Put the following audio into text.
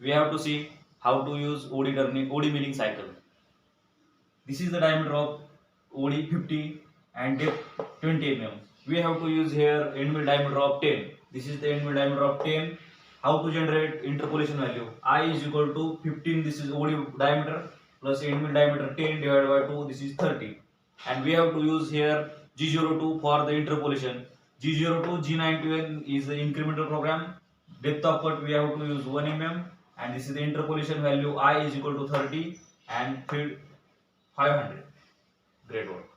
we have to see how to use OD milling cycle. This is the diameter of OD 50 and depth 20 mm. We have to use here end mill diameter of 10. This is the end mill diameter of 10. How to generate interpolation value? I is equal to 15. This is OD diameter plus end mill diameter 10 divided by 2. This is 30. And we have to use here G02 for the interpolation. G02, G91 is the incremental program. Depth of cut we have to use 1 mm, and this is the interpolation value I is equal to 30 and feed 500. Great work.